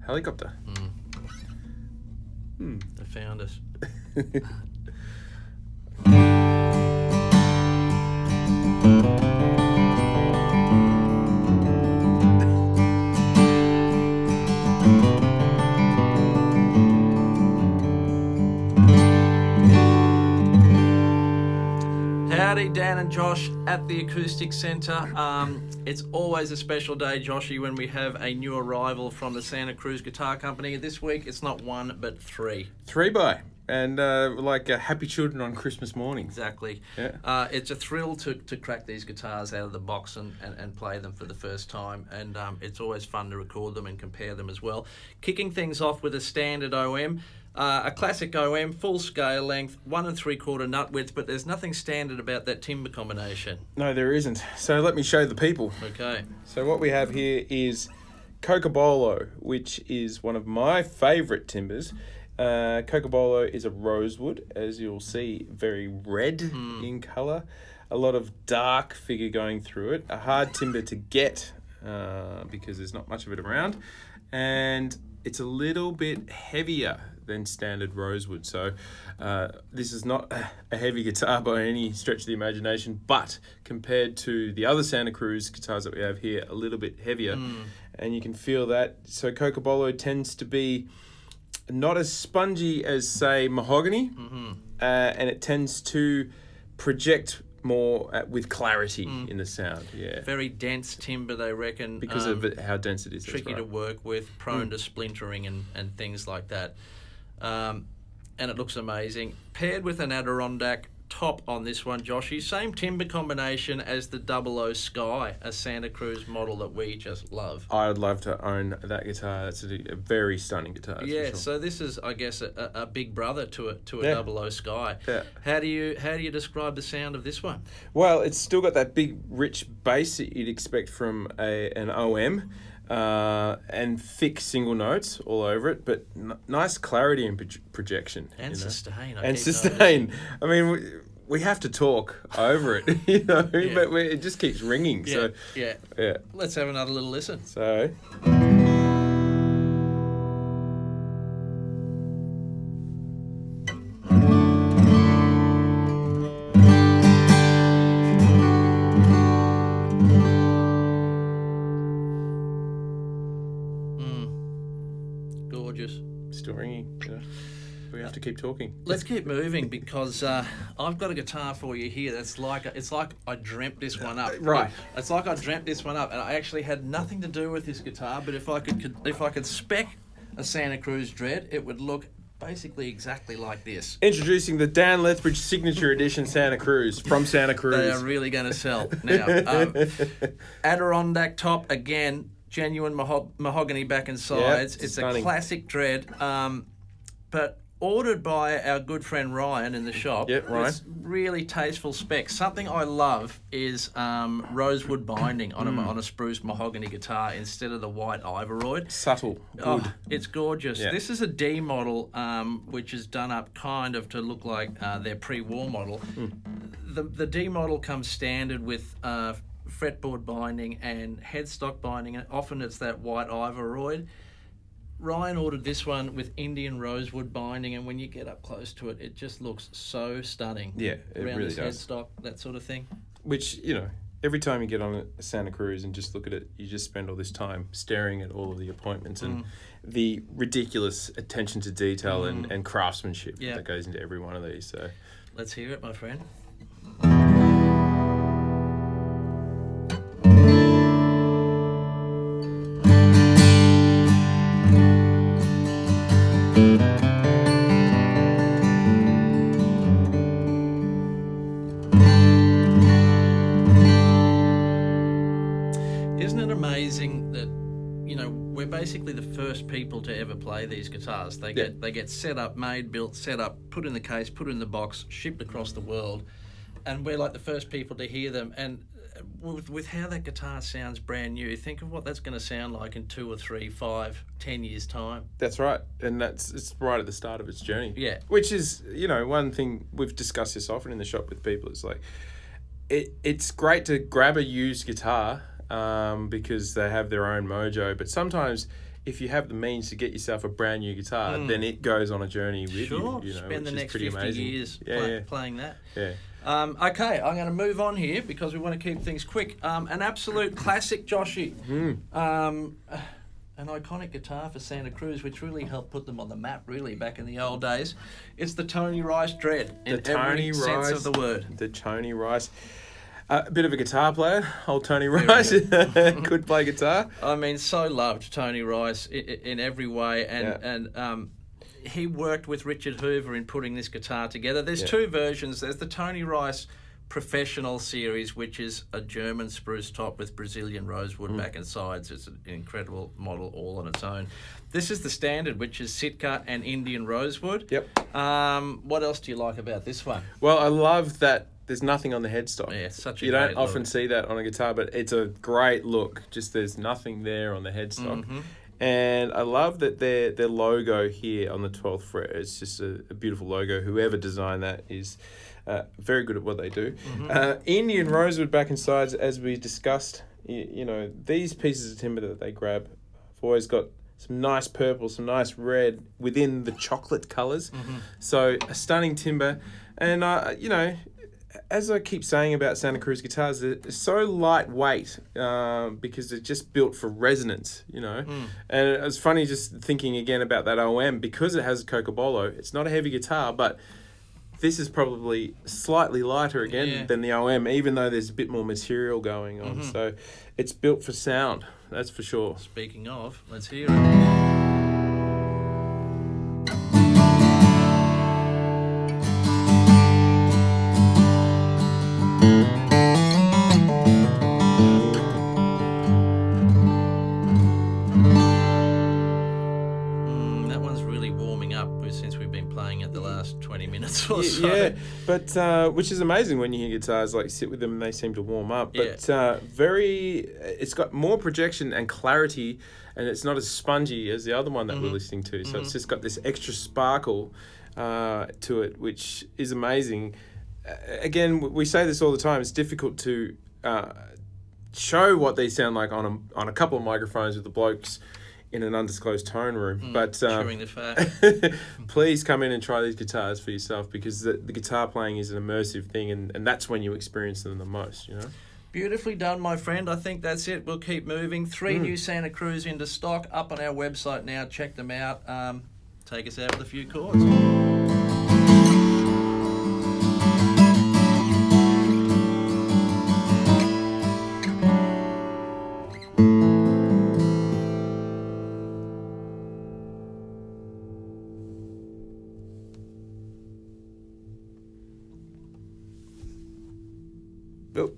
Helicopter. They found us. Howdy, Dan and Josh at the Acoustic Centre. It's always a special day, Joshy, when we have a new arrival from the Santa Cruz Guitar Company. This week, it's not one, but three. Three by. And like happy children on Christmas morning. Exactly. Yeah. It's a thrill to crack these guitars out of the box and play them for the first time. And it's always fun to record them and compare them as well. Kicking things off with a standard OM. A classic OM, full scale length, 1 3/4 nut width, but there's nothing standard about that timber combination. No, there isn't. So let me show the people. Okay. So what we have here is Cocobolo, which is one of my favourite timbers. Cocobolo is a rosewood, as you'll see, very red in colour. A lot of dark figure going through it. A hard timber to get because there's not much of it around. And it's a little bit heavier than standard rosewood. So this is not a heavy guitar by any stretch of the imagination, but compared to the other Santa Cruz guitars that we have here, a little bit heavier. And you can feel that. So Cocobolo tends to be not as spongy as, say, Mahogany, and it tends to project more with clarity in the sound. Yeah, very dense timber, they reckon, because of how dense it is. Tricky to work with, prone to splintering and things like that. And it looks amazing. Paired with an Adirondack top on this one, Joshy. Same timber combination as the 00 Sky, a Santa Cruz model that we just love. I'd love to own that guitar. It's a very stunning guitar. Yeah, for sure. So this is, I guess, a big brother to a 00 Sky. Yeah. How do you describe the sound of this one? Well, it's still got that big, rich bass that you'd expect from an OM. And thick single notes all over it, but nice clarity and projection. And sustain. And sustain. I mean, we have to talk over it, but it just keeps ringing. Yeah, so yeah. Let's have another little listen. So. Gorgeous. Still ringing. Yeah. We have to keep talking. Let's keep moving because I've got a guitar for you here. It's like I dreamt this one up. Right. It's like I dreamt this one up, and I actually had nothing to do with this guitar. But if I could spec a Santa Cruz Dread, it would look basically exactly like this. Introducing the Dan Lethbridge Signature Edition Santa Cruz from Santa Cruz. They are really going to sell now. Adirondack top again. Genuine mahogany back and sides. It's stunning. A classic Dread, but ordered by our good friend Ryan in the shop. Yep, Ryan. It's really tasteful specs. Something I love is rosewood binding on a spruce mahogany guitar instead of the white Ivoroid. Subtle. Good. Oh, it's gorgeous. Yeah. This is a D model, which is done up kind of to look like their pre-war model. The D model comes standard with fretboard binding and headstock binding, and often it's that white Ivoroid. Ryan ordered this one with Indian rosewood binding, and when you get up close to it, it just looks so stunning. Yeah, it around really this does. Headstock, that sort of thing. Which, every time you get on a Santa Cruz and just look at it, you just spend all this time staring at all of the appointments and the ridiculous attention to detail and craftsmanship that goes into every one of these. So let's hear it, my friend. Isn't it amazing that we're basically the first people to ever play these guitars? They get set up, made, built, set up, put in the case, put in the box, shipped across the world, and we're like the first people to hear them. And with how that guitar sounds brand new, think of what that's going to sound like in 2 or 3, 5, 10 years time. that's right, and it's right at the start of its journey. Yeah. Which is, one thing we've discussed this often in the shop with people. It's like, it's great to grab a used guitar because they have their own mojo, but sometimes if you have the means to get yourself a brand new guitar, then it goes on a journey with you. You know, spend the which is next pretty 50 amazing. years playing that. Yeah. Okay, I'm going to move on here because we want to keep things quick. An absolute classic, Joshy. An iconic guitar for Santa Cruz, which really helped put them on the map, really, back in the old days. It's the Tony Rice Dread, in every sense of the word. The Tony Rice. A bit of a guitar player, old Tony Rice. Could play guitar. I mean, so loved Tony Rice in every way, and he worked with Richard Hoover in putting this guitar together. There's two versions. There's the Tony Rice Professional Series, which is a German spruce top with Brazilian rosewood back and sides. It's an incredible model all on its own. This is the standard, which is Sitka and Indian rosewood. Yep. What else do you like about this one? Well, I love that there's nothing on the headstock. Yeah, such a You great don't often look. see that on a guitar, but it's a great look. Just there's nothing there on the headstock. And I love that their logo here on the 12th fret. It's just a beautiful logo. Whoever designed that is very good at what they do. Indian rosewood back and sides, as we discussed. You know, these pieces of timber that they grab have always got some nice purple, some nice red within the chocolate colours. So a stunning timber. And, you know, as I keep saying about Santa Cruz guitars, they're so lightweight because they're just built for resonance, you know. And it was funny just thinking again about that OM, because it has a Cocobolo. It's not a heavy guitar, but this is probably slightly lighter again than the OM, even though there's a bit more material going on. So it's built for sound, that's for sure. Speaking of, let's hear it. That one's really warming up since we've been playing it the last 20 minutes or so. Yeah, but which is amazing when you hear guitars like sit with them and they seem to warm up. But it's got more projection and clarity, and it's not as spongy as the other one that we're listening to. So it's just got this extra sparkle to it, which is amazing. Again, we say this all the time. It's difficult to show what they sound like on a couple of microphones with the blokes in an undisclosed tone room, but Chewing the fat. please come in and try these guitars for yourself, because the guitar playing is an immersive thing, and that's when you experience them the most, you know. Beautifully done, my friend. I think that's it. We'll keep moving. 3 new Santa Cruz into stock, up on our website now. Check them out. Take us out with a few chords. Oh.